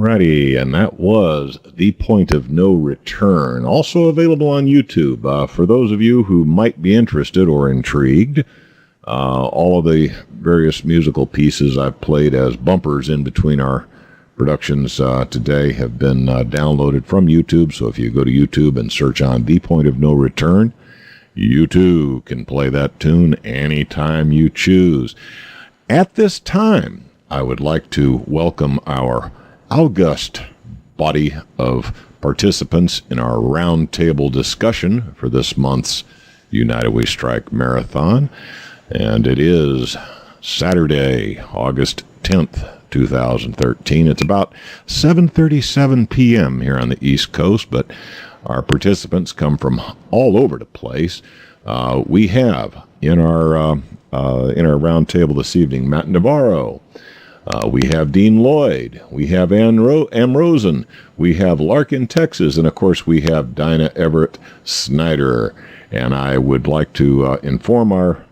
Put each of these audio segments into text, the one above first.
Alrighty, and that was The Point of No Return, also available on YouTube. For those of you who might be interested or intrigued, all of the various musical pieces I've played as bumpers in between our productions today have been downloaded from YouTube. So if you go to YouTube and search on The Point of No Return, you too can play that tune anytime you choose. At this time, I would like to welcome our august body of participants in our roundtable discussion for this month's United We Strike Marathon. And it is Saturday, August 10th, 2013. It's about 7:37 p.m. here on the East Coast, but our participants come from all over the place. We have in our roundtable this evening Matt Navarro. We have Dean Lloyd. We have Am Rosen. We have Larkin, Texas. And, of course, we have Dinah Everett Snyder. And I would like to inform our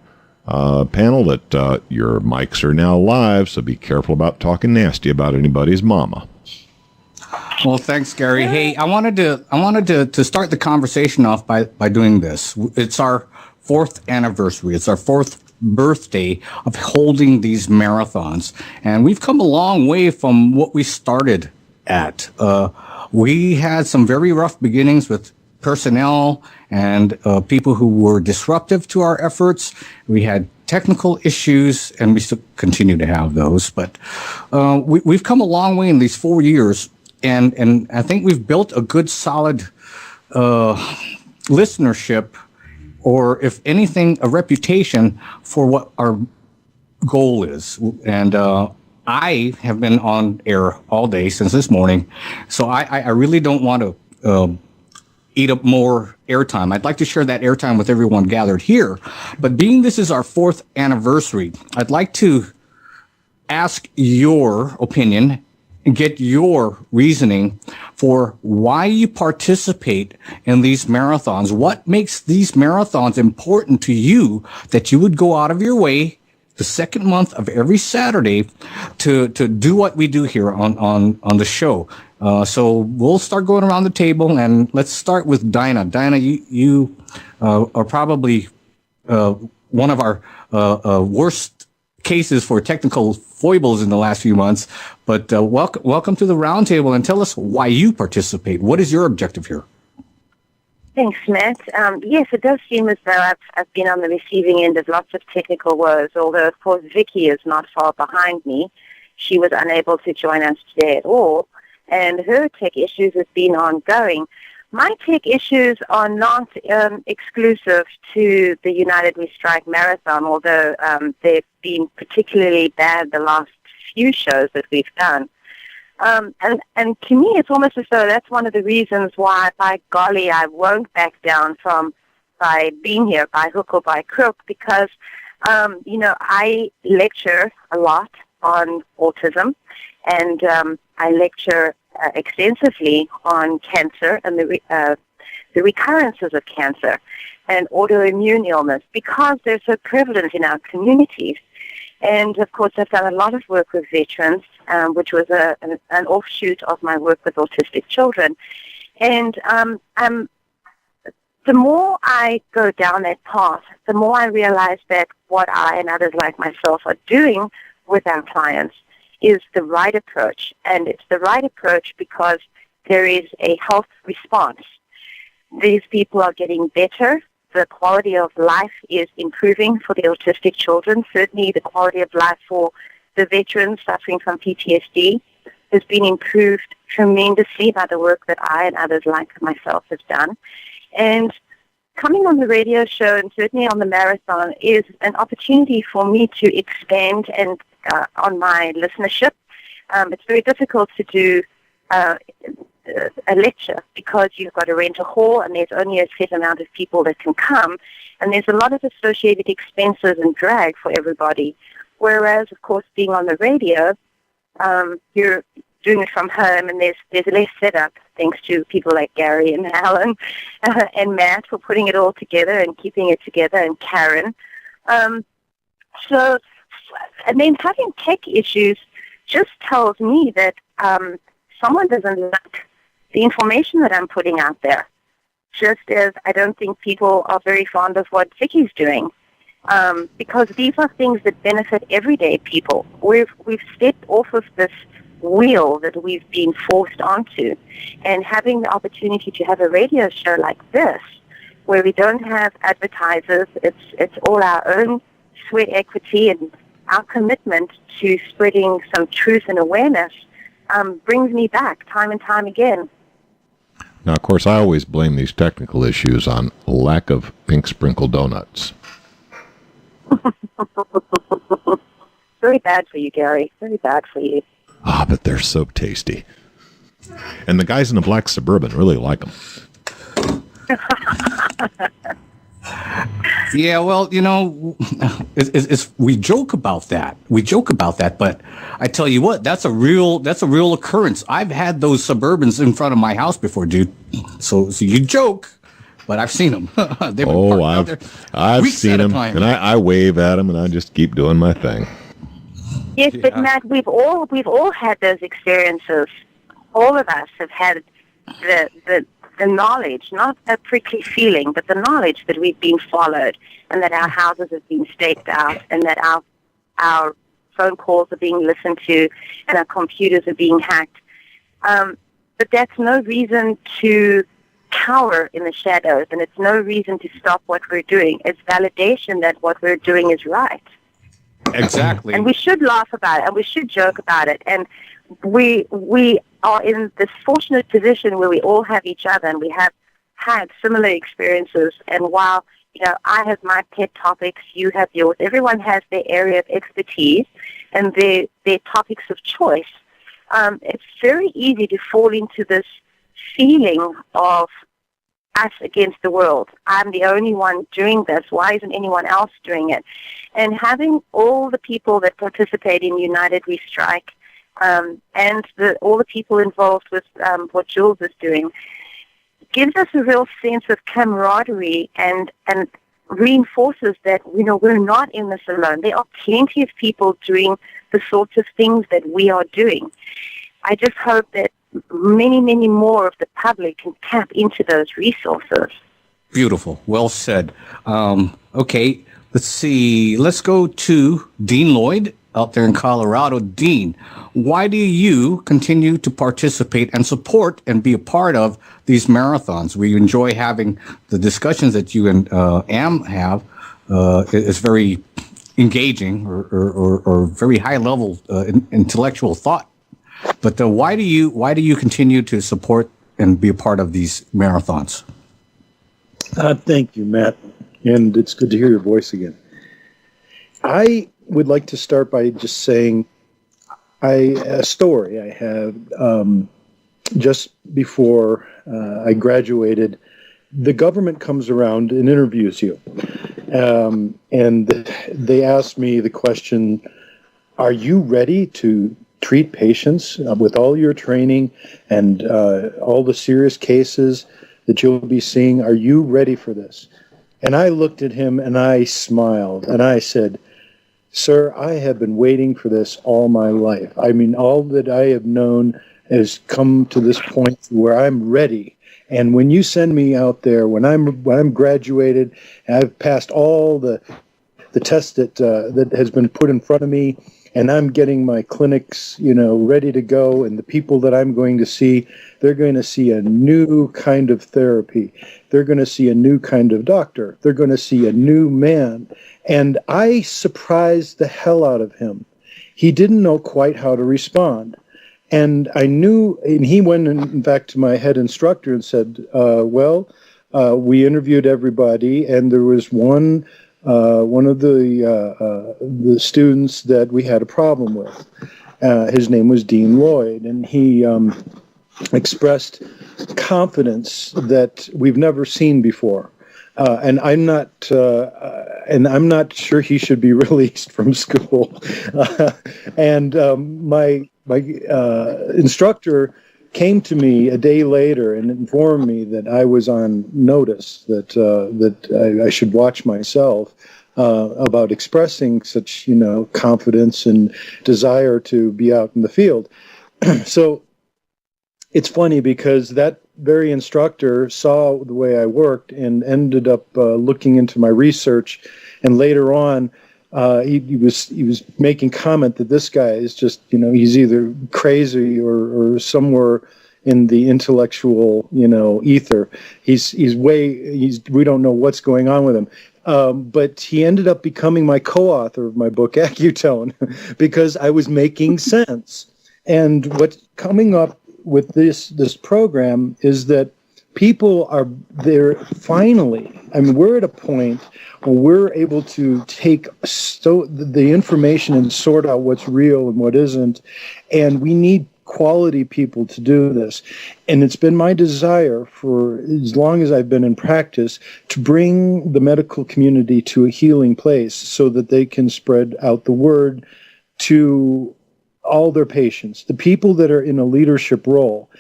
panel that your mics are now live, so be careful about talking nasty about anybody's mama. Well, thanks, Gary. Hey, I wanted to start the conversation off by doing this. It's our 4th anniversary. It's our 4th birthday of holding these marathons, and we've come a long way from what we started at. We had some very rough beginnings with personnel and people who were disruptive to our efforts. We had technical issues, and we still continue to have those. But we've come a long way in these 4 years, and I think we've built a good, solid listenership, or if anything, a reputation for what our goal is. And I have been on air all day since this morning, so I really don't want to eat up more airtime. I'd like to share that airtime with everyone gathered here. But being this is our 4th anniversary, I'd like to ask your opinion and get your reasoning for why you participate in these marathons. What makes these marathons important to you that you would go out of your way the second month of every Saturday to do what we do here on the show? So we'll start going around the table, and let's start with Dinah. Dinah, you are probably one of our worst cases for technical foibles in the last few months, but welcome to the roundtable, and tell us why you participate. What is your objective here? Thanks, Matt. Yes, it does seem as though I've been on the receiving end of lots of technical woes, although, of course, Vicky is not far behind me. She was unable to join us today at all, and her tech issues have been ongoing. My tech issues are not exclusive to the United We Strike Marathon, although they've been particularly bad the last few shows that we've done. And to me, it's almost as though that's one of the reasons why, by golly, I won't back down by being here, by hook or by crook, because, I lecture a lot on autism, and I lecture extensively on cancer and the recurrences of cancer and autoimmune illness, because they're so prevalent in our communities. And, of course, I've done a lot of work with veterans, which was an offshoot of my work with autistic children. And the more I go down that path, the more I realize that what I and others like myself are doing with our clients is the right approach. And it's the right approach because there is a health response. These people are getting better. The quality of life is improving for the autistic children. Certainly the quality of life for the veterans suffering from PTSD has been improved tremendously by the work that I and others like myself have done. And coming on the radio show, and certainly on the marathon, is an opportunity for me to expand and on my listenership. It's very difficult to do a lecture because you've got to rent a hall and there's only a set amount of people that can come, and there's a lot of associated expenses and drag for everybody. Whereas, of course, being on the radio, you're doing it from home, and there's less setup, thanks to people like Gary and Alan and Matt for putting it all together and keeping it together, and Karen. And then having tech issues just tells me that someone doesn't like the information that I'm putting out there. Just as I don't think people are very fond of what Vicky's doing, because these are things that benefit everyday people. We've stepped off of this wheel that we've been forced onto, and having the opportunity to have a radio show like this, where we don't have advertisers, it's all our own sweat equity and our commitment to spreading some truth and awareness, brings me back time and time again. Now, of course, I always blame these technical issues on lack of pink sprinkle donuts. Very bad for you, Gary. Very bad for you. Ah, but they're so tasty. And the guys in the black Suburban really like them. Yeah, well, we joke about that. But I tell you what, that's a real occurrence. I've had those Suburbans in front of my house before, dude. So you joke, but I've seen them. I've seen them, and I wave at them, and I just keep doing my thing. Yes, but Matt, we've all had those experiences. All of us have had the knowledge, not a prickly feeling, but the knowledge that we've been followed, and that our houses have been staked out, and that our phone calls are being listened to, and our computers are being hacked. But that's no reason to cower in the shadows, and it's no reason to stop what we're doing. It's validation that what we're doing is right. Exactly. And we should laugh about it, and we should joke about it. And we are in this fortunate position where we all have each other, and we have had similar experiences. And while, I have my pet topics, you have yours, everyone has their area of expertise and their topics of choice. It's very easy to fall into this feeling of us against the world. I'm the only one doing this. Why isn't anyone else doing it? And having all the people that participate in United We Strike, and all the people involved with what Jules is doing, gives us a real sense of camaraderie and reinforces that we're not in this alone. There are plenty of people doing the sorts of things that we are doing. I just hope that many, many more of the public can tap into those resources. Beautiful. Well said. Okay, let's see. Let's go to Dean Lloyd out there in Colorado. Dean, why do you continue to participate and support and be a part of these marathons? We enjoy having the discussions that you and Am have. It's very engaging or very high level intellectual thought. But why do you continue to support and be a part of these marathons? Thank you, Matt, and it's good to hear your voice again. I would like to start by just saying a story I had just before I graduated. The government comes around and interviews you, and they asked me the question, are you ready to treat patients with all your training and all the serious cases that you'll be seeing? Are you ready for this? And I looked at him and I smiled and I said, sir, I have been waiting for this all my life. I mean, all that I have known has come to this point where I'm ready. And when you send me out there, when I'm graduated, and I've passed all the tests that has been put in front of me, and I'm getting my clinics, ready to go, and the people that I'm going to see, they're going to see a new kind of therapy. They're going to see a new kind of doctor. They're going to see a new man. And I surprised the hell out of him. He didn't know quite how to respond. And I knew, and he went, in fact, to my head instructor and said, we interviewed everybody, and there was one of the students that we had a problem with. His name was Dean Lloyd, and he expressed confidence that we've never seen before. And I'm not sure he should be released from school. My instructor came to me a day later and informed me that I was on notice, that I should watch myself about expressing such, confidence and desire to be out in the field. So it's funny because that very instructor saw the way I worked and ended up looking into my research, and later on, he was making comment that this guy is just, he's either crazy or somewhere in the intellectual, ether. We don't know what's going on with him. But he ended up becoming my co-author of my book, Accutone, because I was making sense. And what's coming up with this program is that people are there finally. I mean, we're at a point where we're able to take the information and sort out what's real and what isn't, and we need quality people to do this. And it's been my desire for as long as I've been in practice to bring the medical community to a healing place so that they can spread out the word to all their patients, the people that are in a leadership role.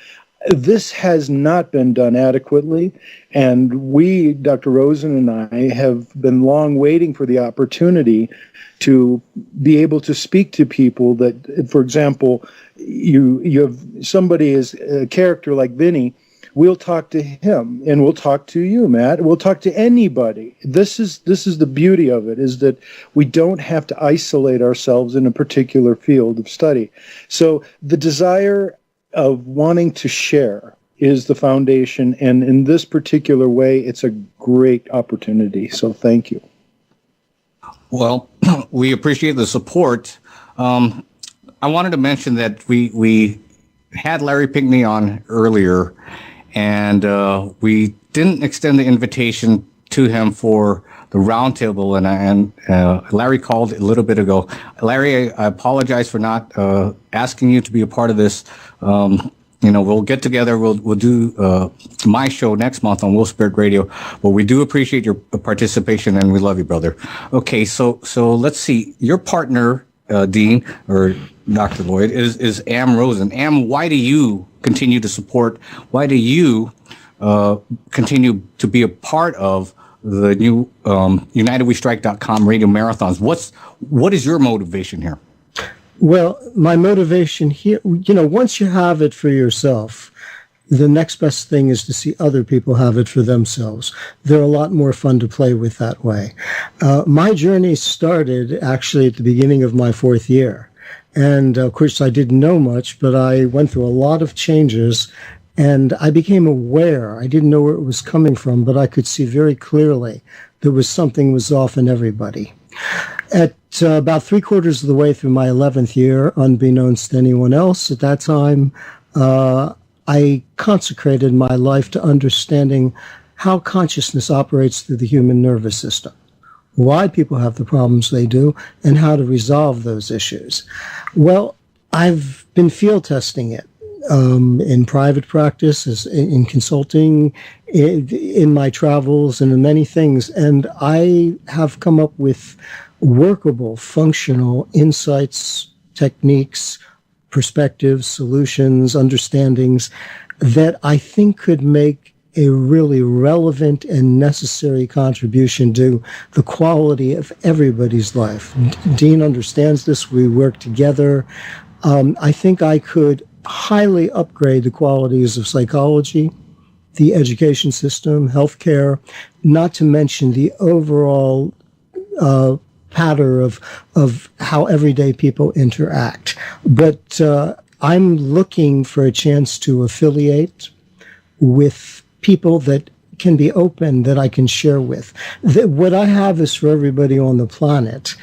This has not been done adequately, and we, Dr. Rosen and I, have been long waiting for the opportunity to be able to speak to people that, for example, you have somebody as a character like Vinny. We'll talk to him, and we'll talk to you, Matt. We'll talk to anybody. This is the beauty of it, is that we don't have to isolate ourselves in a particular field of study. So the desire of wanting to share is the foundation, and in this particular way, it's a great opportunity. So thank you. Well, we appreciate the support. I wanted to mention that we had Larry Pinkney on earlier, and we didn't extend the invitation to him for the roundtable, and Larry called a little bit ago. Larry, I apologize for not asking you to be a part of this. We'll get together. We'll do my show next month on Will Spirit Radio. But we do appreciate your participation, and we love you, brother. Okay, so let's see. Your partner, Dean or Dr. Lloyd, is Am Rosen. Am, why do you continue to support? Why do you continue to be a part of the new UnitedWeStrike.com radio marathons? What is your motivation here? Well, my motivation here, once you have it for yourself, the next best thing is to see other people have it for themselves. They're a lot more fun to play with that way. My journey started actually at the beginning of my 4th year. And of course, I didn't know much, but I went through a lot of changes, and I became aware. I didn't know where it was coming from, but I could see very clearly there was something was off in everybody. At about 3/4 of the way through my 11th year, unbeknownst to anyone else at that time, I consecrated my life to understanding how consciousness operates through the human nervous system, why people have the problems they do, and how to resolve those issues. Well, I've been field testing it in private practice, in consulting, in my travels, and in many things. And I have come up with workable, functional insights, techniques, perspectives, solutions, understandings that I think could make a really relevant and necessary contribution to the quality of everybody's life. Dean understands this. We work together. I think I could highly upgrade the qualities of psychology, the education system, healthcare, not to mention the overall pattern of how everyday people interact. But I'm looking for a chance to affiliate with people that can be open, that I can share with. What I have is for everybody on the planet,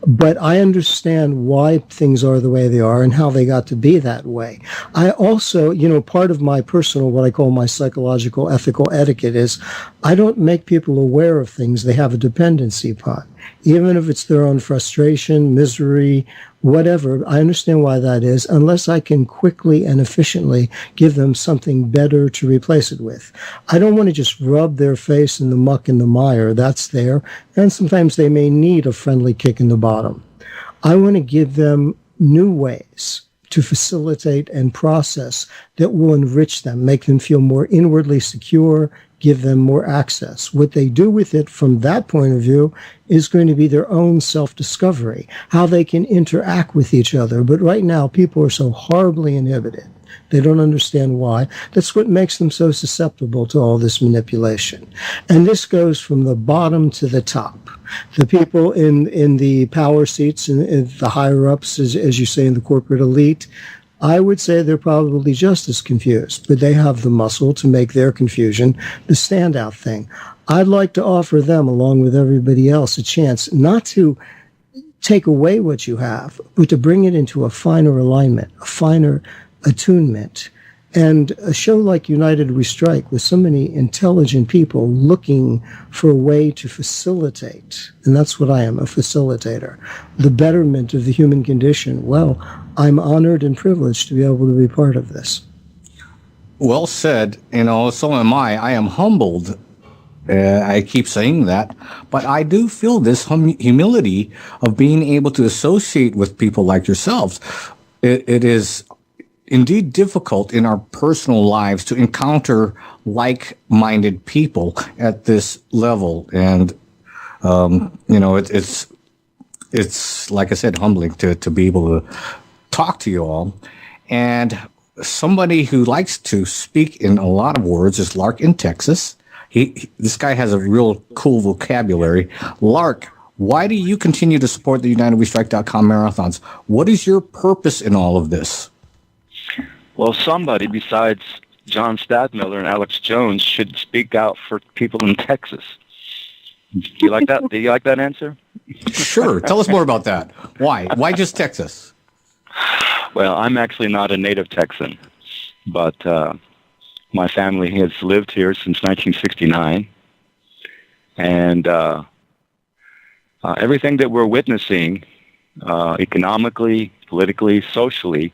but I understand why things are the way they are and how they got to be that way. I also, part of my personal, what I call my psychological ethical etiquette is I don't make people aware of things they have a dependency upon. Even if it's their own frustration, misery, whatever, I understand why that is, unless I can quickly and efficiently give them something better to replace it with. I don't want to just rub their face in the muck and the mire. That's there. And sometimes they may need a friendly kick in the bottom. I want to give them new ways to facilitate and process that will enrich them, make them feel more inwardly secure, give them more access. What they do with it from that point of view is going to be their own self-discovery, how they can interact with each other. But right now, people are so horribly inhibited. They don't understand why. That's what makes them so susceptible to all this manipulation. And this goes from the bottom to the top. The people in the power seats and the higher ups, as you say, in the corporate elite, I would say they're probably just as confused, but they have the muscle to make their confusion the standout thing. I'd like to offer them, along with everybody else, a chance not to take away what you have, but to bring it into a finer alignment, a finer attunement. And a show like United We Strike, with so many intelligent people looking for a way to facilitate, and that's what I am, a facilitator, the betterment of the human condition. Well, I'm honored and privileged to be able to be part of this. Well said. So am I. I am humbled. I keep saying that, but I do feel this humility of being able to associate with people like yourselves. It is indeed difficult in our personal lives to encounter like-minded people at this level, and it's like I said, humbling to be able to talk to you all. And somebody who likes to speak in a lot of words is Lark in Texas. This guy has a real cool vocabulary. Lark, why do you continue to support the UnitedWeStrike.com marathons? What is your purpose in all of this? Well, somebody besides John Stadmiller and Alex Jones should speak out for people in Texas. Do you like that? Do you like that answer? Sure. Tell us more about that. Why? Why just Texas? Well, I'm actually not a native Texan, but my family has lived here since 1969, and everything that we're witnessing, economically, politically, socially,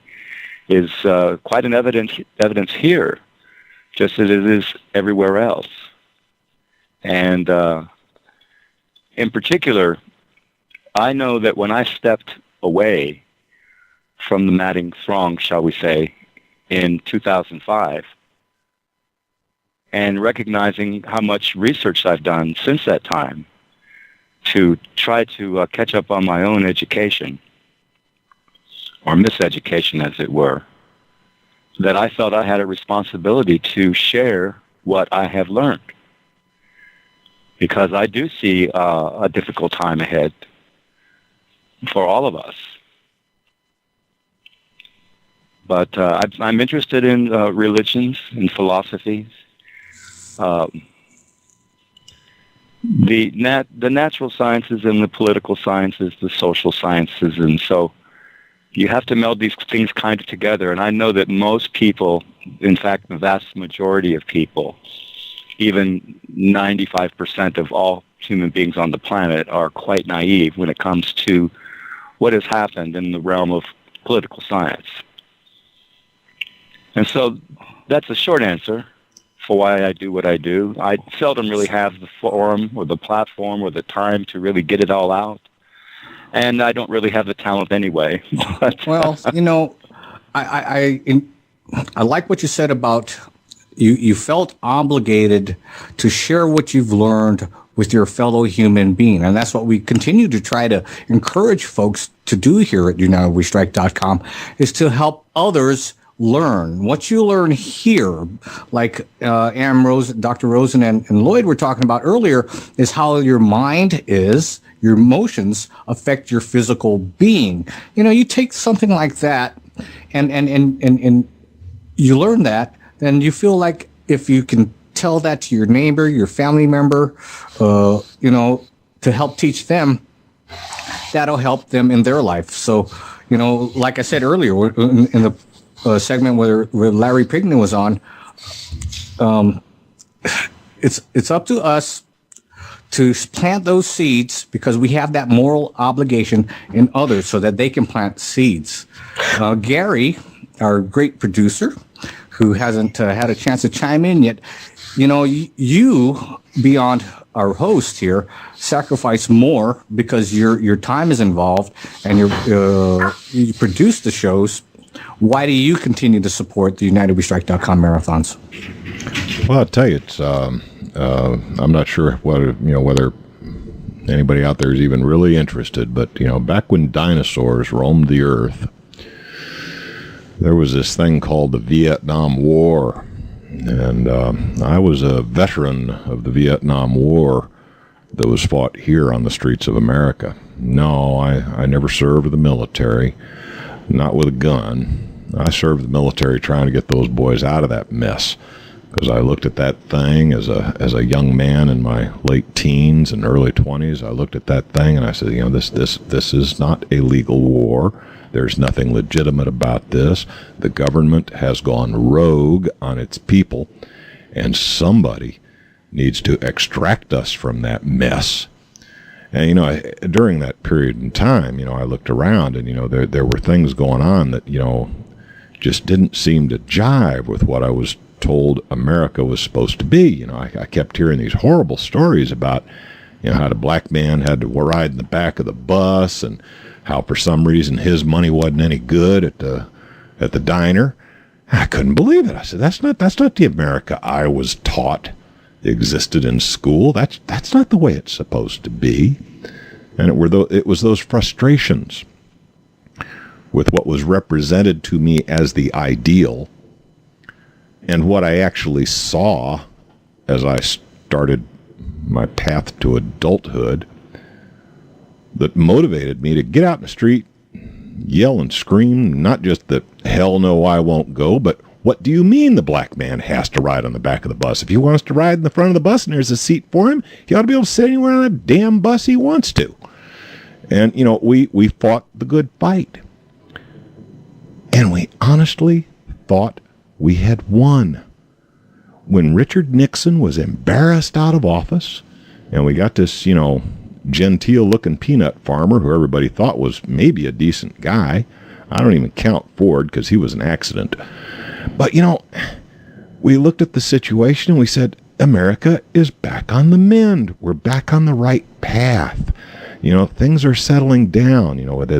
is quite an evidence here, just as it is everywhere else. And in particular, I know that when I stepped away from the madding throng, shall we say, in 2005, and recognizing how much research I've done since that time to try to catch up on my own education, or miseducation, as it were, that I felt I had a responsibility to share what I have learned. Because I do see a difficult time ahead for all of us. But I'm interested in religions and philosophies. The natural sciences and the political sciences, the social sciences, and so you have to meld these things kind of together. And I know that most people, in fact, the vast majority of people, even 95% of all human beings on the planet, are quite naive when it comes to what has happened in the realm of political science. And so that's a short answer for why I do what I do. I seldom really have the forum or the platform or the time to really get it all out. And I don't really have the talent anyway. Well, I like what you said about you felt obligated to share what you've learned with your fellow human being. And that's what we continue to try to encourage folks to do here at UnitedWeStrike.com, is to help others learn. What you learn here, like Dr. Rosen and Lloyd were talking about earlier, is how your mind is, your emotions affect your physical being. You take something like that and you learn that, then you feel like if you can tell that to your neighbor, your family member, to help teach them, that'll help them in their life. So, like I said earlier, in the segment where Larry Pignon was on, it's up to us to plant those seeds, because we have that moral obligation in others so that they can plant seeds. Gary, our great producer, who hasn't had a chance to chime in yet, you, beyond our host here, sacrifice more because your time is involved and you produce the shows. Why do you continue to support the UnitedWeStrike.com marathons? Well, I'll tell you, it's I'm not sure whether anybody out there is even really interested, but back when dinosaurs roamed the earth, there was this thing called the Vietnam War, and I was a veteran of the Vietnam War that was fought here on the streets of America. No, I never served the military, not with a gun. I served the military trying to get those boys out of that mess, because I looked at that thing as a young man in my late teens and early 20s. I looked at that thing and I said, this is not a legal war. There's nothing legitimate about this. The government has gone rogue on its people, and somebody needs to extract us from that mess. And, during that period in time, I looked around and, there were things going on that, just didn't seem to jive with what I was told America was supposed to be. I kept hearing these horrible stories about, how the black man had to ride in the back of the bus, and how for some reason his money wasn't any good at the diner. I couldn't believe it. I said, that's not the America I was taught existed in school. That's not the way it's supposed to be. And it was those frustrations with what was represented to me as the ideal, and what I actually saw as I started my path to adulthood, that motivated me to get out in the street, yell and scream, not just that hell no, I won't go, but what do you mean the black man has to ride on the back of the bus? If he wants to ride in the front of the bus and there's a seat for him, he ought to be able to sit anywhere on that damn bus he wants to. And, we fought the good fight. And we honestly thought we had won. When Richard Nixon was embarrassed out of office, and we got this, genteel-looking peanut farmer who everybody thought was maybe a decent guy. I don't even count Ford because he was an accident. But, we looked at the situation and we said, America is back on the mend. We're back on the right path. Things are settling down.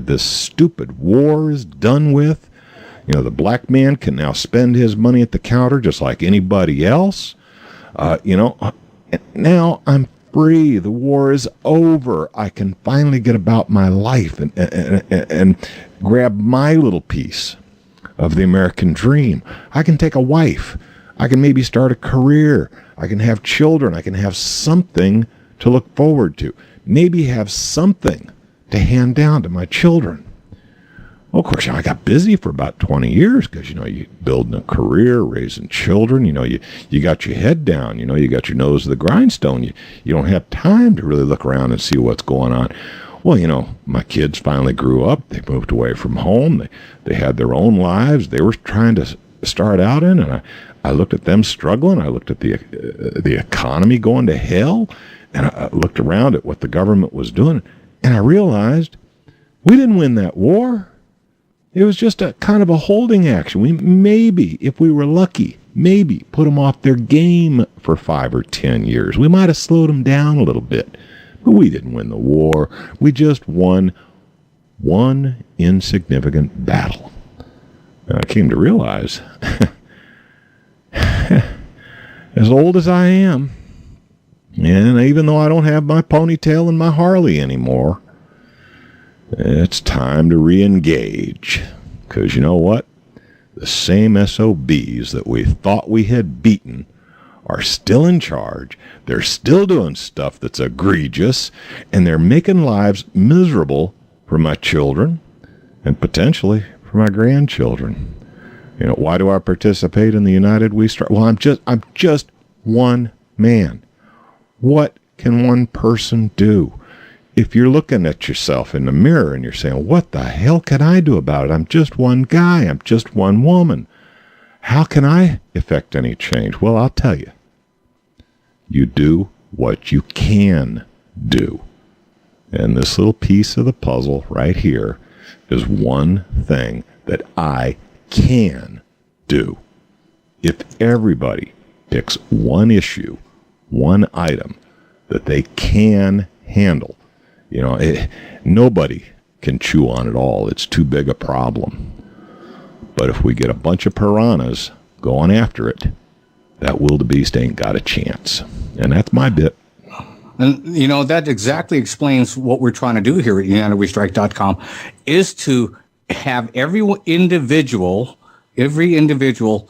This stupid war is done with. The black man can now spend his money at the counter just like anybody else. Now I'm free. The war is over. I can finally get about my life and grab my little piece of the American dream. I can take a wife. I can maybe start a career. I can have children. I can have something to look forward to. Maybe have something to hand down to my children. Well, of course, I got busy for about 20 years because, you building a career, raising children, you got your head down, you got your nose to the grindstone. You don't have time to really look around and see what's going on. Well, my kids finally grew up. They moved away from home. They had their own lives they were trying to start out in. And I looked at them struggling. I looked at the economy going to hell. And I looked around at what the government was doing. And I realized we didn't win that war. It was just a kind of a holding action. We maybe, if we were lucky, maybe put them off their game for 5 or 10 years. We might have slowed them down a little bit. But we didn't win the war. We just won one insignificant battle. And I came to realize, as old as I am, and even though I don't have my ponytail and my Harley anymore, it's time to re-engage. Because you know what? The same SOBs that we thought we had beaten are still in charge. They're still doing stuff that's egregious, and they're making lives miserable for my children and potentially for my grandchildren. Why do I participate in the United We Strive? Well, I'm just one man. What can one person do? If you're looking at yourself in the mirror and you're saying, what the hell can I do about it? I'm just one guy. I'm just one woman. How can I effect any change? Well, I'll tell you. You do what you can do. And this little piece of the puzzle right here is one thing that I can do. If everybody picks one issue, one item that they can handle, nobody can chew on it all. It's too big a problem. But if we get a bunch of piranhas going after it, that wildebeest ain't got a chance. And that's my bit. And, that exactly explains what we're trying to do here at UnitedWeStrike.com, is to have every individual every individual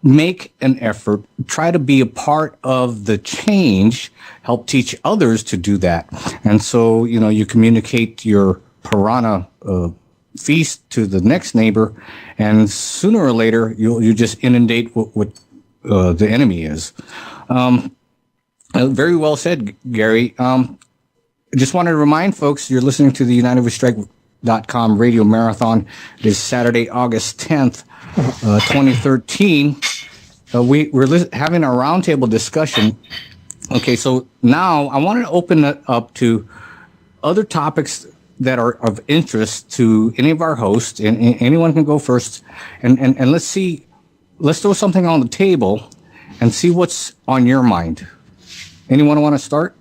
make an effort, try to be a part of the change, help teach others to do that. And so, you communicate your piranha feast to the next neighbor, and sooner or later, you just inundate what the enemy is. Very well said, Gary. I just wanted to remind folks, you're listening to the UnitedWeStrike.com radio marathon. It is Saturday, August 10th, 2013. We're having a roundtable discussion. Okay, so now I want to open it up to other topics that are of interest to any of our hosts, and anyone can go first. And let's throw something on the table and see what's on your mind. Anyone want to start?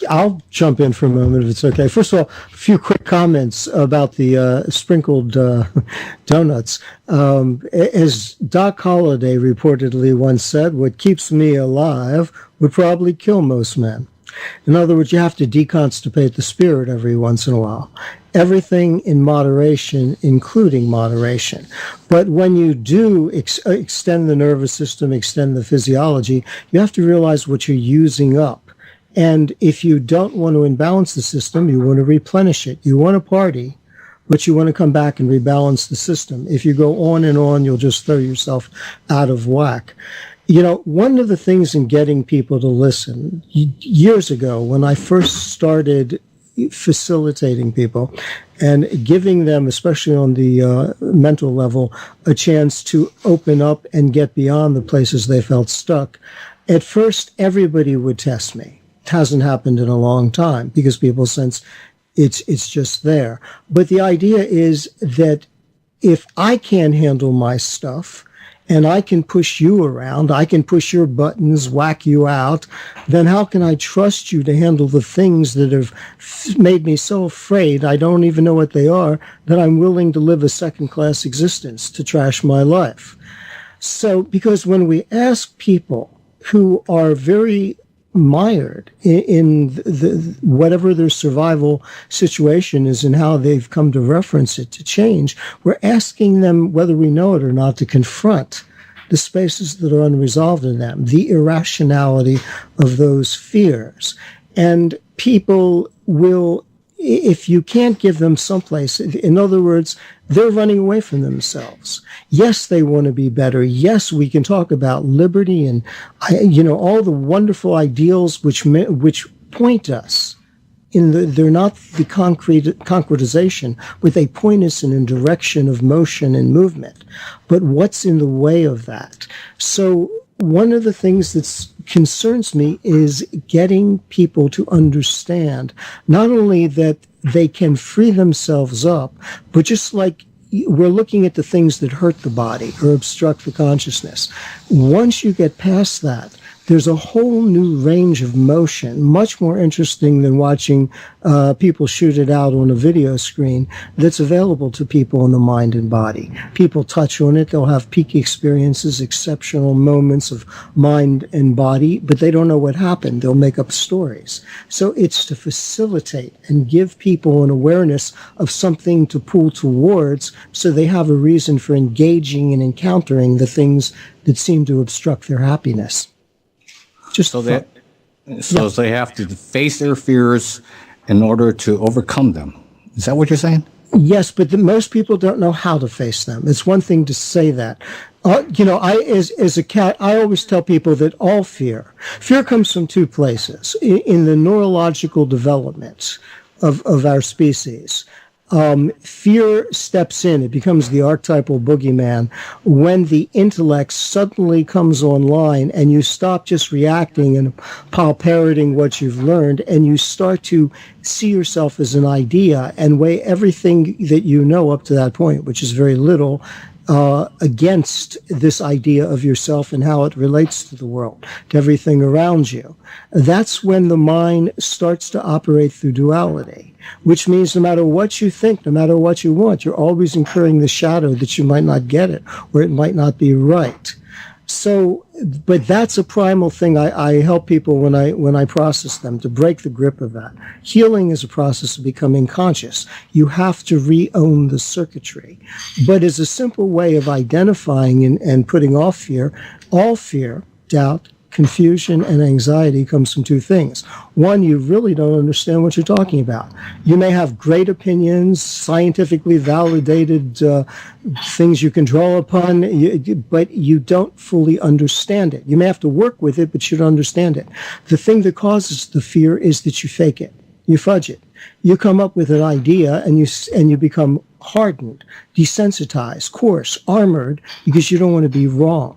I'll jump in for a moment if it's okay. First of all, a few quick comments about the sprinkled donuts. As Doc Holliday reportedly once said, what keeps me alive would probably kill most men. In other words, you have to deconstipate the spirit every once in a while. Everything in moderation, including moderation. But when you do extend the nervous system, extend the physiology, you have to realize what you're using up. And if you don't want to imbalance the system, you want to replenish it. You want to party, but you want to come back and rebalance the system. If you go on and on, you'll just throw yourself out of whack. One of the things in getting people to listen, years ago, when I first started facilitating people and giving them, especially on the mental level, a chance to open up and get beyond the places they felt stuck, at first everybody would test me. It hasn't happened in a long time because people sense it's just there. But the idea is that if I can't handle my stuff, and I can push you around, I can push your buttons, whack you out, then how can I trust you to handle the things that have made me so afraid, I don't even know what they are, that I'm willing to live a second-class existence to trash my life? So, because when we ask people who are very mired in the whatever their survival situation is and how they've come to reference it to change, we're asking them, whether we know it or not, to confront the spaces that are unresolved in them, the irrationality of those fears. And people will, if you can't give them someplace, in other words, they're running away from themselves. Yes, they want to be better. Yes, we can talk about liberty and, all the wonderful ideals which point us they're not the concretization, but they point us in a direction of motion and movement. But what's in the way of that? So one of the things that concerns me is getting people to understand not only that they can free themselves up, but just like we're looking at the things that hurt the body or obstruct the consciousness. Once you get past that, there's a whole new range of motion, much more interesting than watching people shoot it out on a video screen, that's available to people in the mind and body. People touch on it, they'll have peak experiences, exceptional moments of mind and body, but they don't know what happened. They'll make up stories. So it's to facilitate and give people an awareness of something to pull towards so they have a reason for engaging and encountering the things that seem to obstruct their happiness. So they have to face their fears in order to overcome them. Is that what you're saying? Yes, but most people don't know how to face them. It's one thing to say that. As a cat, I always tell people that all fear comes from two places. In the neurological development of our species, fear steps in. It becomes the archetypal boogeyman when the intellect suddenly comes online and you stop just reacting and parroting what you've learned, and you start to see yourself as an idea and weigh everything that you know up to that point, which is very little, against this idea of yourself and how it relates to the world, to everything around you. That's when the mind starts to operate through duality, which means no matter what you think, no matter what you want, you're always incurring the shadow that you might not get it or it might not be right. So, but that's a primal thing. I help people when I process them to break the grip of that. Healing is a process of becoming conscious. You have to re-own the circuitry. But as a simple way of identifying and putting off fear, all fear, doubt, confusion, and anxiety comes from two things. One, you really don't understand what you're talking about. You may have great opinions, scientifically validated things you can draw upon, but you don't fully understand it. You may have to work with it, but you don't understand it. The thing that causes the fear is that you fake it. You fudge it. You come up with an idea and you become hardened, desensitized, coarse, armored, because you don't want to be wrong.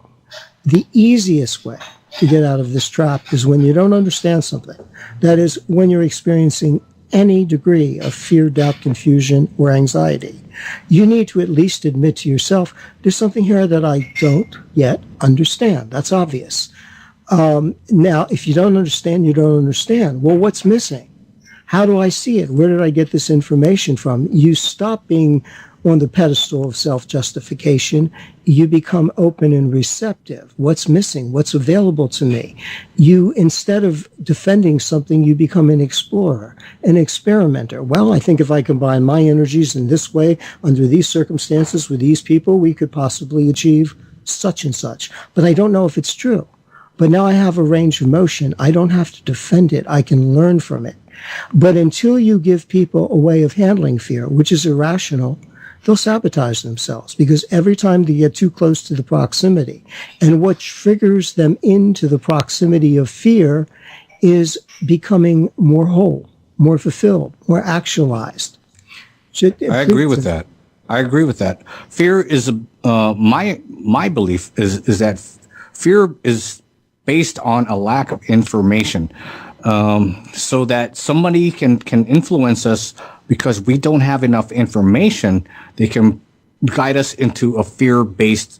The easiest way to get out of this trap is when you don't understand something. That is, when you're experiencing any degree of fear, doubt, confusion, or anxiety. You need to at least admit to yourself, there's something here that I don't yet understand. That's obvious. Now, if you don't understand, you don't understand. Well, what's missing? How do I see it? Where did I get this information from? You stop being on the pedestal of self-justification. You become open and receptive. What's missing? What's available to me? You, instead of defending something, you become an explorer, an experimenter. Well, I think if I combine my energies in this way, under these circumstances, with these people, we could possibly achieve such and such. But I don't know if it's true. But now I have a range of motion. I don't have to defend it. I can learn from it. But until you give people a way of handling fear, which is irrational, they'll sabotage themselves, because every time they get too close to the proximity, and what triggers them into the proximity of fear is becoming more whole, more fulfilled, more actualized. I agree with that. I agree with that. Fear is my belief is that fear is based on a lack of information, so that somebody can influence us. Because we don't have enough information, they can guide us into a fear-based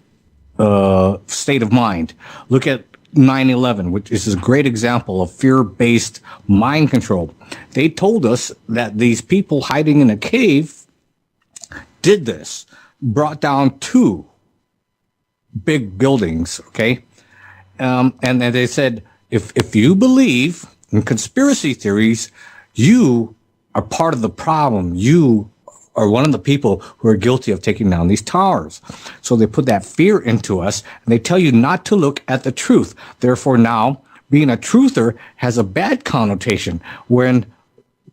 state of mind. Look at 9/11, which is a great example of fear-based mind control. They told us that these people hiding in a cave did this, brought down 2 big buildings, okay? And then they said, if you believe in conspiracy theories, you are part of the problem. You are one of the people who are guilty of taking down these towers. So they put that fear into us, and they tell you not to look at the truth. Therefore, now being a truther has a bad connotation, when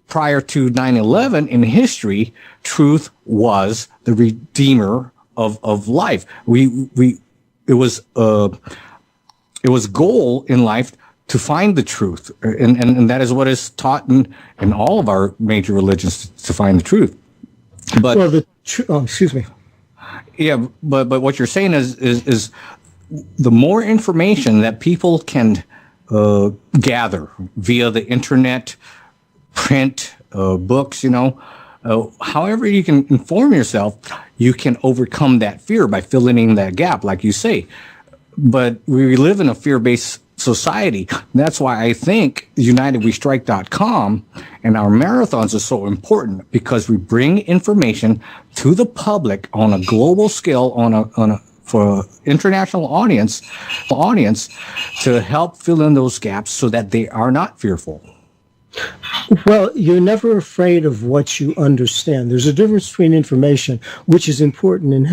prior to 9/11 in history, truth was the redeemer of life. It was goal in life to find the truth, and that is what is taught in all of our major religions, to find the truth. But well, excuse me. Yeah, but what you're saying is the more information that people can gather via the internet, print, books, however you can inform yourself, you can overcome that fear by filling in that gap, like you say. But we live in a fear-based society. That's why I think UnitedWeStrike.com and our marathons are so important, because we bring information to the public on a global scale, for international audience to help fill in those gaps so that they are not fearful. Well, you're never afraid of what you understand. There's a difference between information, which is important and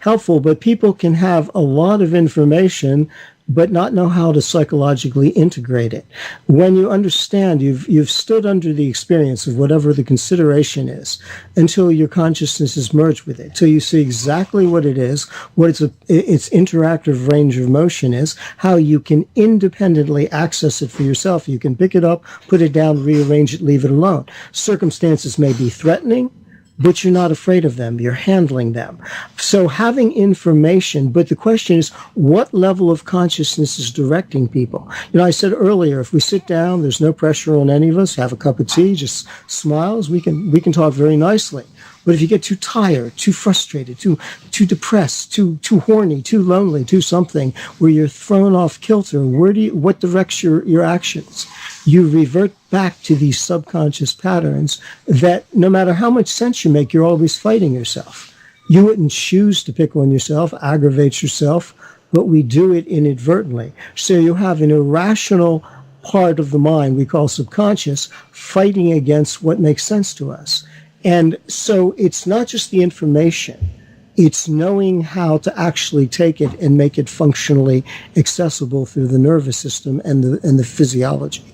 helpful, but people can have a lot of information but not know how to psychologically integrate it. When you understand, you've stood under the experience of whatever the consideration is until your consciousness is merged with it, till you see exactly what it is, what its interactive range of motion is, how you can independently access it for yourself. You can pick it up, put it down, rearrange it, leave it alone. Circumstances may be threatening, but you're not afraid of them. You're handling them. So having information, but the question is, what level of consciousness is directing people? I said earlier, if we sit down, there's no pressure on any of us, have a cup of tea, just smiles, we can talk very nicely. But if you get too tired, too frustrated, too depressed, too horny, too lonely, too something, where you're thrown off kilter, what directs your actions? You revert back to these subconscious patterns that no matter how much sense you make, you're always fighting yourself. You wouldn't choose to pick on yourself, aggravate yourself, but we do it inadvertently. So you have an irrational part of the mind we call subconscious fighting against what makes sense to us. And so it's not just the information, it's knowing how to actually take it and make it functionally accessible through the nervous system and the physiology.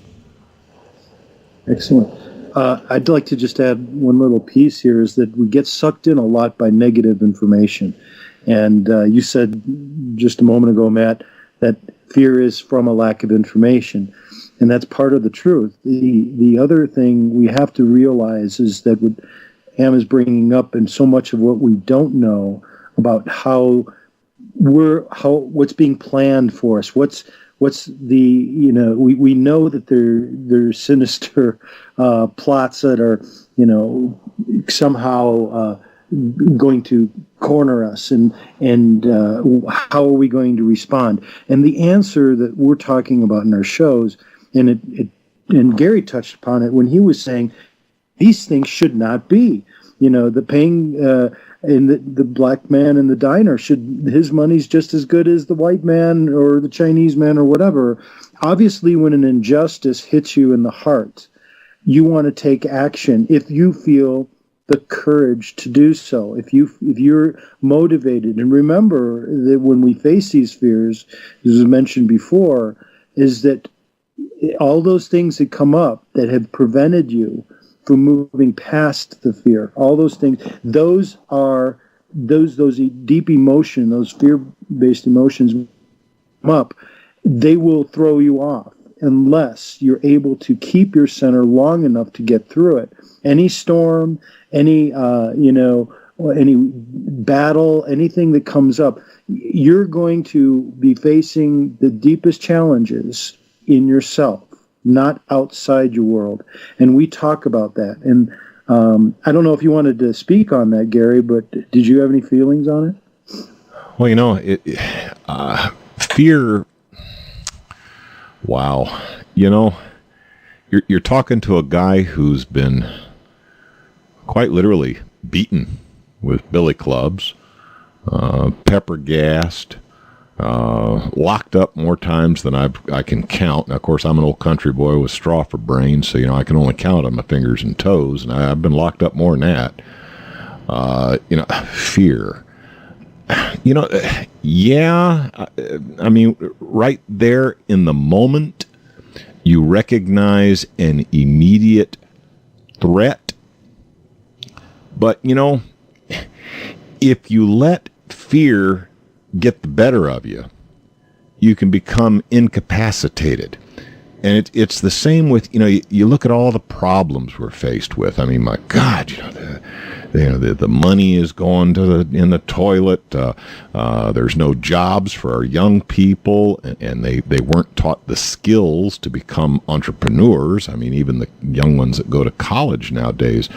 Excellent. I'd like to just add one little piece here is that we get sucked in a lot by negative information. And you said just a moment ago, Matt, that fear is from a lack of information. And that's part of the truth. The other thing we have to realize is that what Am is bringing up, and so much of what we don't know about what's being planned for us, what's the, we know that there's sinister plots that are, somehow going to corner us, and how are we going to respond? And the answer that we're talking about in our shows, and Gary touched upon it when he was saying these things should not be. The paying in the black man in the diner, his money's just as good as the white man or the Chinese man or whatever. Obviously, when an injustice hits you in the heart, you want to take action if you feel the courage to do so. If you're motivated, and remember that when we face these fears, as was mentioned before, is that all those things that come up that have prevented you from moving past the fear, all those things, those are those deep emotion, those fear-based emotions come up, they will throw you off unless you're able to keep your center long enough to get through it. Any storm, any battle, anything that comes up, you're going to be facing the deepest challenges in yourself, not outside your world. And we talk about that. And I don't know if you wanted to speak on that, Gary, but did you have any feelings on it? Well, fear, wow. You're talking to a guy who's been quite literally beaten with billy clubs, pepper gassed, locked up more times than I can count. And of course, I'm an old country boy with straw for brains, so I can only count on my fingers and toes, and I've been locked up more than that. Fear. Yeah, I mean, right there in the moment, you recognize an immediate threat. But, if you let fear get the better of you, you can become incapacitated. And it's the same with, you look at all the problems we're faced with. I mean, my God, the money is going in the toilet. There's no jobs for our young people, and they weren't taught the skills to become entrepreneurs. I mean, even the young ones that go to college nowadays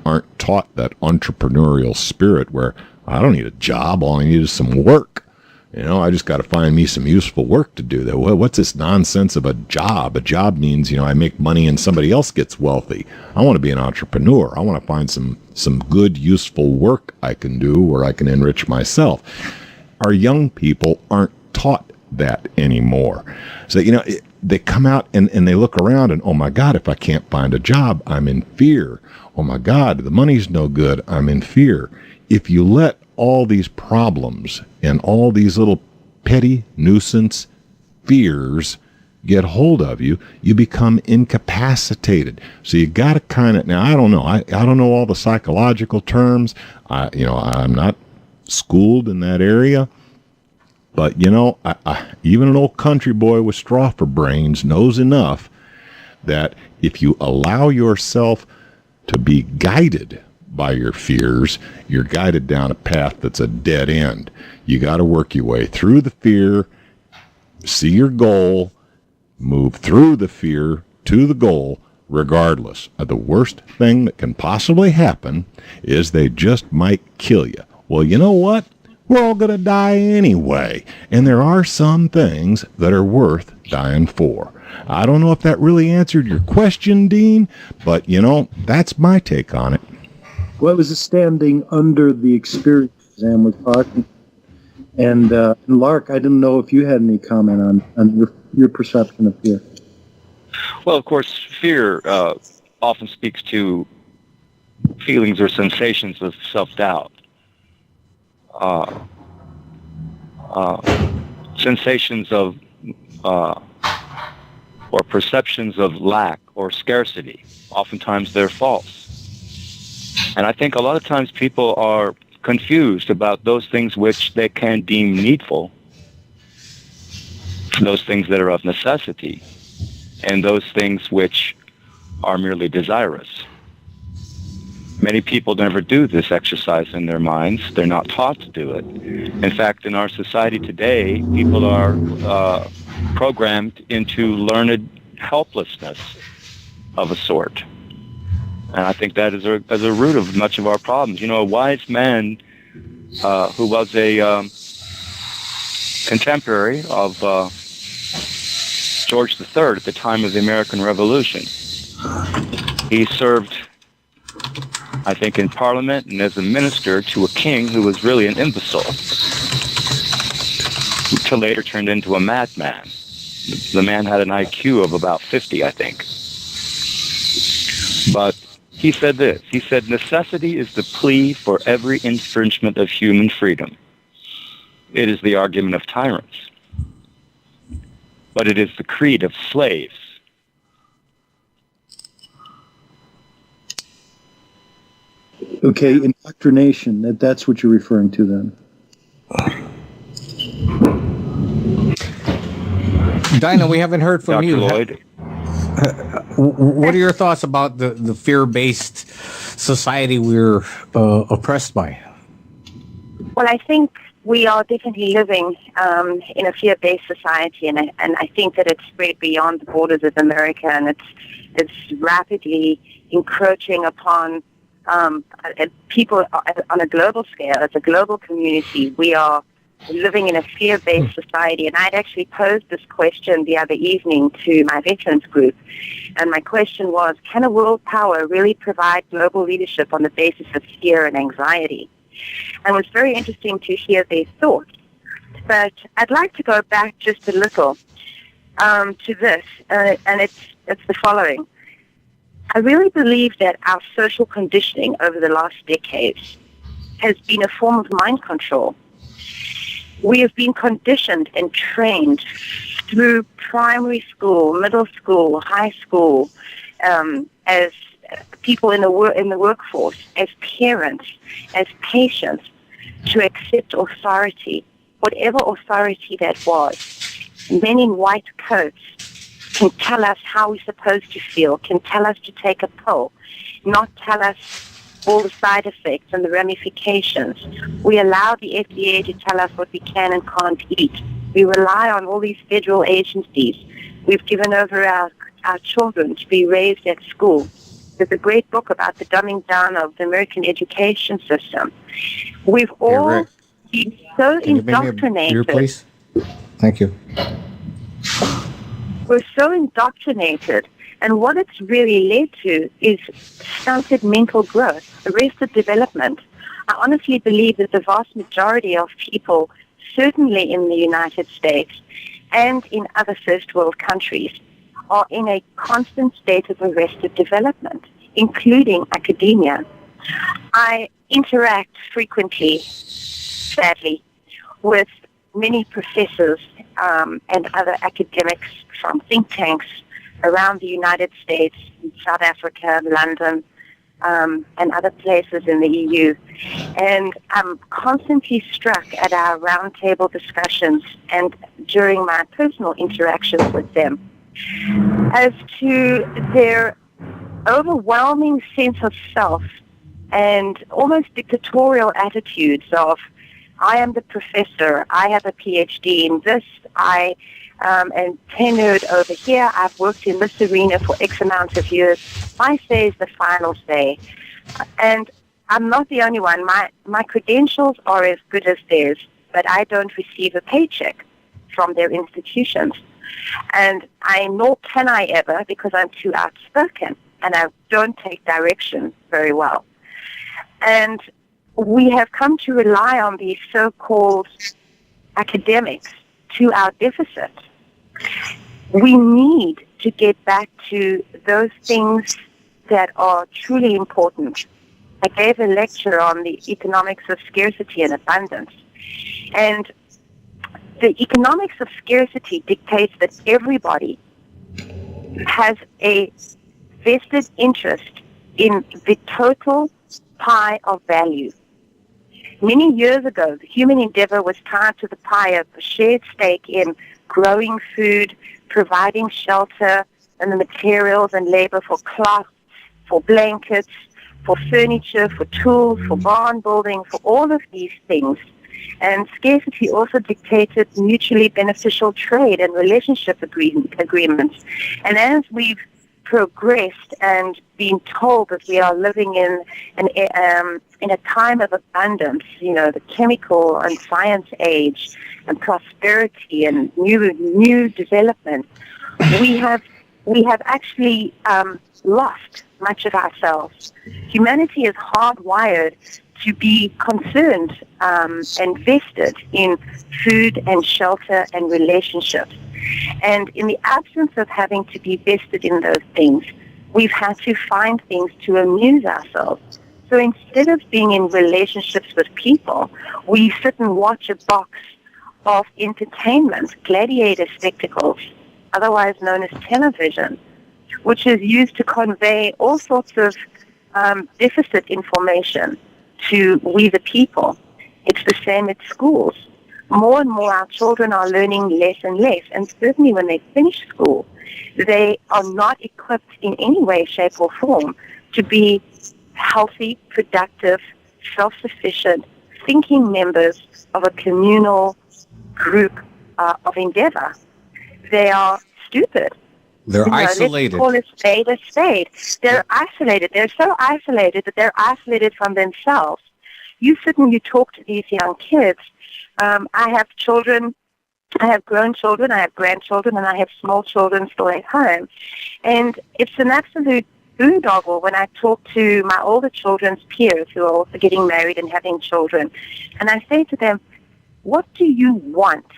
aren't taught that entrepreneurial spirit where I don't need a job, all I need is some work. I just got to find me some useful work to do. What's this nonsense of a job? A job means, I make money and somebody else gets wealthy. I want to be an entrepreneur. I want to find some good, useful work I can do where I can enrich myself. Our young people aren't taught that anymore. So, they come out and they look around and, oh my God, if I can't find a job, I'm in fear. Oh my God, the money's no good. I'm in fear. If you let all these problems and all these little petty nuisance fears get hold of you, you become incapacitated. So you got to kind of, now I don't know, I don't know all the psychological terms. I'm not schooled in that area, but even an old country boy with straw for brains knows enough that if you allow yourself to be guided by your fears, you're guided down a path that's a dead end. You got to work your way through the fear, see your goal, move through the fear to the goal, regardless. The worst thing that can possibly happen is they just might kill you. Well, you know what? We're all going to die anyway. And there are some things that are worth dying for. I don't know if that really answered your question, Dean, but, that's my take on it. Well, it was standing under the experience, Sam was talking. And Lark, I didn't know if you had any comment on your perception of fear. Well, of course, fear often speaks to feelings or sensations of self-doubt, sensations of or perceptions of lack or scarcity. Oftentimes they're false. And I think a lot of times people are confused about those things which they can deem needful, those things that are of necessity, and those things which are merely desirous. Many people never do this exercise in their minds. They're not taught to do it. In fact, in our society today, people are programmed into learned helplessness of a sort. And I think that is a root of much of our problems. You know, a wise man who was a contemporary of George III at the time of the American Revolution. He served, I think, in Parliament and as a minister to a king who was really an imbecile, who later turned into a madman. The man had an IQ of about 50, I think. But he said this. He said, necessity is the plea for every infringement of human freedom. It is the argument of tyrants. But it is the creed of slaves. Okay, indoctrination, that's what you're referring to then. Dinah, we haven't heard from Dr. you. Lloyd? What are your thoughts about the fear-based society we're oppressed by? Well, I think we are definitely living in a fear-based society, and I think that it's spread beyond the borders of America, and it's rapidly encroaching upon people on a global scale. As a global community, we are living in a fear-based society, and I'd actually posed this question the other evening to my veterans group, and my question was, can a world power really provide global leadership on the basis of fear and anxiety? And it was very interesting to hear their thoughts. But I'd like to go back just a little to this, and it's the following. I really believe that our social conditioning over the last decades has been a form of mind control. We have been conditioned and trained through primary school, middle school, high school, as people in the workforce, as parents, as patients, to accept authority, whatever authority that was. Men in white coats can tell us how we're supposed to feel, can tell us to take a pill, not tell us all the side effects and the ramifications. We allow the FDA to tell us what we can and can't eat. We rely on all these federal agencies. We've given over our children to be raised at school. There's a great book about the dumbing down of the American education system. We've all been so indoctrinated. Your place? Thank you. We're so indoctrinated, and what it's really led to is stunted mental growth, arrested development. I honestly believe that the vast majority of people, certainly in the United States and in other first world countries, are in a constant state of arrested development, including academia. I interact frequently, sadly, with many professors and other academics from think tanks around the United States, South Africa, London, and other places in the EU. And I'm constantly struck at our roundtable discussions and during my personal interactions with them as to their overwhelming sense of self and almost dictatorial attitudes of, I am the professor, I have a PhD in this, I am tenured over here, I've worked in this arena for X amount of years, my say is the final say. And I'm not the only one. My credentials are as good as theirs, but I don't receive a paycheck from their institutions. And nor can I ever, because I'm too outspoken and I don't take direction very well. And we have come to rely on these so-called academics to our deficit. We need to get back to those things that are truly important. I gave a lecture on the economics of scarcity and abundance. And the economics of scarcity dictates that everybody has a vested interest in the total pie of value. Many years ago, the human endeavor was tied to the pie of a shared stake in growing food, providing shelter and the materials and labor for cloth, for blankets, for furniture, for tools, for barn building, for all of these things. And scarcity also dictated mutually beneficial trade and relationship agreements. And as we've progressed and been told that we are living in a time of abundance, the chemical and science age and prosperity and new development, we have actually lost much of ourselves. Humanity is hardwired to be concerned and vested in food and shelter and relationships. And in the absence of having to be vested in those things, we've had to find things to amuse ourselves. So instead of being in relationships with people, we sit and watch a box of entertainment, gladiator spectacles, otherwise known as television, which is used to convey all sorts of deficit information to we the people. It's the same at schools. More and more our children are learning less and less, and certainly when they finish school, they are not equipped in any way, shape, or form to be healthy, productive, self-sufficient, thinking members of a communal group of endeavor. They are stupid. They're isolated. Let's call a spade a spade. They're isolated. They're so isolated that they're isolated from themselves. You sit and you talk to these young kids. I have children, I have grown children, I have grandchildren, and I have small children still at home. And it's an absolute boondoggle when I talk to my older children's peers who are also getting married and having children. And I say to them, what do you want?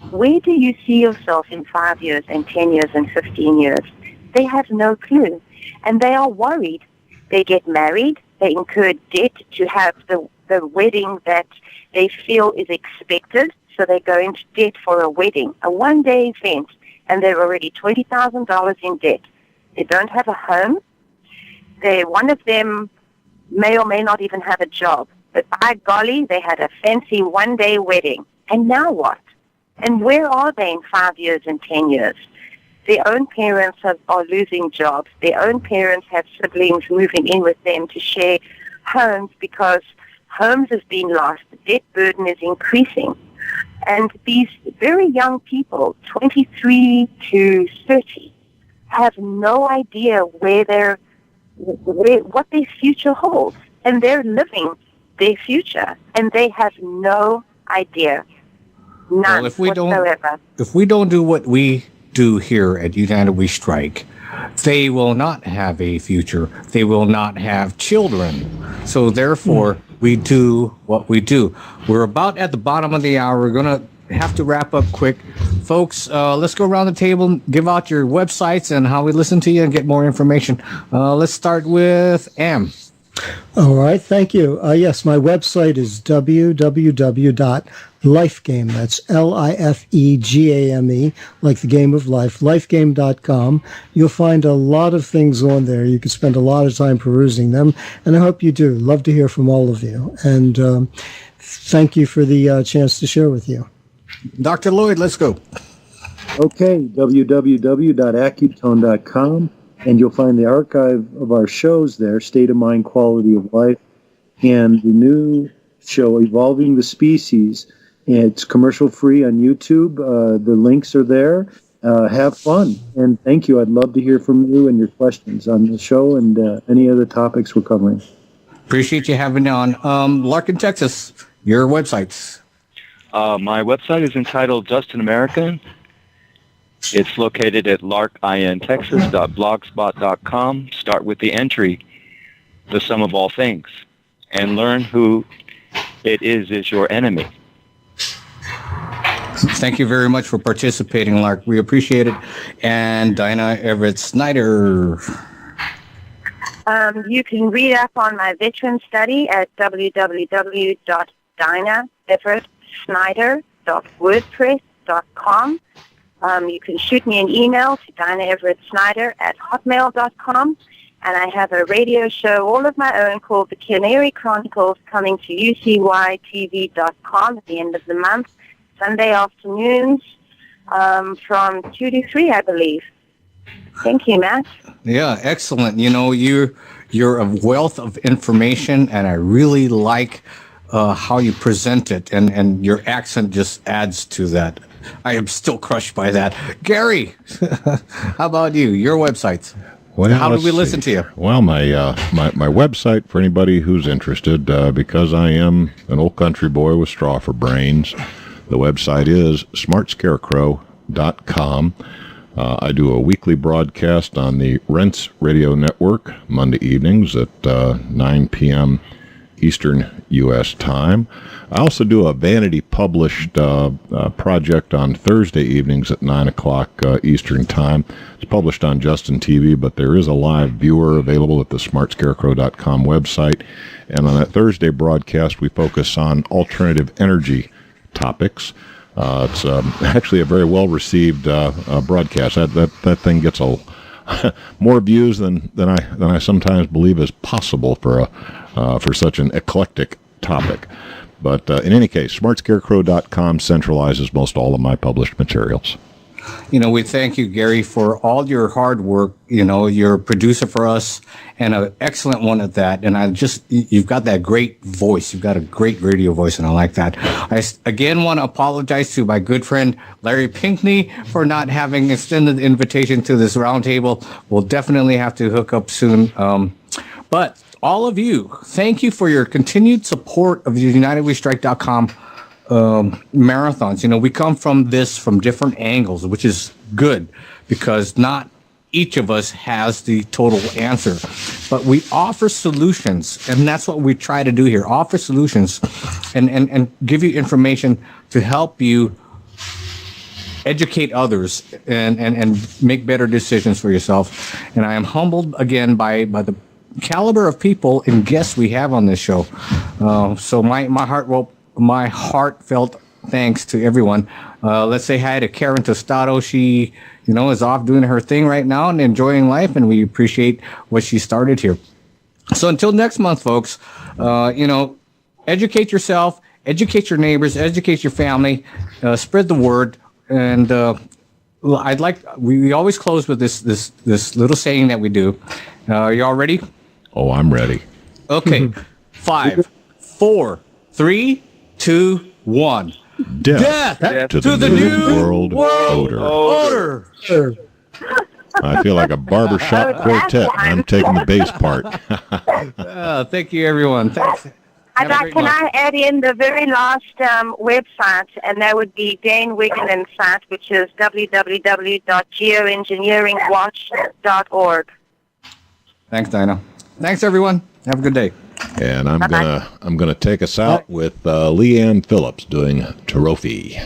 Where do you see yourself in 5 years and 10 years and 15 years? They have no clue. And they are worried. They get married. They incur debt to have the wedding that they feel is expected. So they go into debt for a wedding, a one-day event, and they're already $20,000 in debt. They don't have a home. One of them may or may not even have a job. But by golly, they had a fancy one-day wedding. And now what? And where are they in 5 years and 10 years? Their own parents are losing jobs. Their own parents have siblings moving in with them to share homes because homes have been lost. The debt burden is increasing. And these very young people, 23 to 30, have no idea what their future holds. And they're living their future. And they have no idea. None whatsoever. If we don't do what we do here at United We Strike, they will not have a future. They will not have children. So therefore, we do what we do. We're about at the bottom of the hour. We're going to have to wrap up quick. Folks, let's go around the table, give out your websites and how we listen to you and get more information. Let's start with Am. All right, thank you. Yes, my website is www.lifegame. That's LIFEGAME, like the game of life, lifegame.com. You'll find a lot of things on there. You can spend a lot of time perusing them, and I hope you do. Love to hear from all of you. And thank you for the chance to share with you. Dr. Lloyd, let's go. Okay, www.acutone.com. And you'll find the archive of our shows there, State of Mind, Quality of Life, and the new show, Evolving the Species. It's commercial-free on YouTube. The links are there. Have fun. And thank you. I'd love to hear from you and your questions on the show and any other topics we're covering. Appreciate you having me on. Larkin, Texas, your websites. My website is entitled Just an American. It's located at larkintexas.blogspot.com. Start with the entry, the sum of all things, and learn who it is your enemy. Thank you very much for participating, Lark. We appreciate it. And Dinah Everett Snyder. You can read up on my veteran study at www.dinaheverittSnyder.wordpress.com. You can shoot me an email to dinaheverittSnyder@hotmail.com. And I have a radio show all of my own called The Canary Chronicles, coming to ucytv.com at the end of the month, Sunday afternoons from 2 to 3, I believe. Thank you, Matt. Yeah, excellent. You know, you're a wealth of information, and I really like how you present it, and your accent just adds to that. I am still crushed by that. Gary, how about you? Your websites. Well, how do we listen to you? Well, my website, for anybody who's interested, because I am an old country boy with straw for brains, the website is smartscarecrow.com. I do a weekly broadcast on the Rents Radio Network Monday evenings at 9 p.m. Eastern U.S. time. I also do a vanity published project on Thursday evenings at 9 o'clock Eastern time. It's published on Justin TV, but there is a live viewer available at the smartscarecrow.com website. And on that Thursday broadcast, we focus on alternative energy topics. It's actually a very well-received broadcast. That thing gets more views than I sometimes believe is possible for such an eclectic topic. But in any case, smartscarecrow.com centralizes most all of my published materials. You know, we thank you, Gary, for all your hard work. You know, you're a producer for us, and an excellent one at that. And you've got that great voice. You've got a great radio voice, and I like that. I again want to apologize to my good friend Larry Pinkney for not having extended the invitation to this roundtable. We'll definitely have to hook up soon. But all of you, thank you for your continued support of the UnitedWeStrike.com marathons. You know, we come from different angles, which is good because not each of us has the total answer, but we offer solutions, and that's what we try to do here: offer solutions and give you information to help you educate others and make better decisions for yourself. And I am humbled again by the caliber of people and guests we have on this show. So my heartfelt thanks to everyone. Let's say hi to Karen Tostado. She, is off doing her thing right now and enjoying life, and we appreciate what she started here. So until next month, folks, educate yourself, educate your neighbors, educate your family, spread the word. And we always close with this little saying that we do. Are you all ready? Oh, I'm ready. Okay. 5, 4, 3, 2, 1. Death to the New World Order. I feel like a barbershop quartet. I'm taking the bass part. Thank you, everyone. Thanks. Can I add in the very last website, and that would be Dane Wiggins' site, which is www.geoengineeringwatch.org. Thanks, Dinah. Thanks, everyone. Have a good day. And I'm gonna take us out with Leanne Phillips doing Trophy.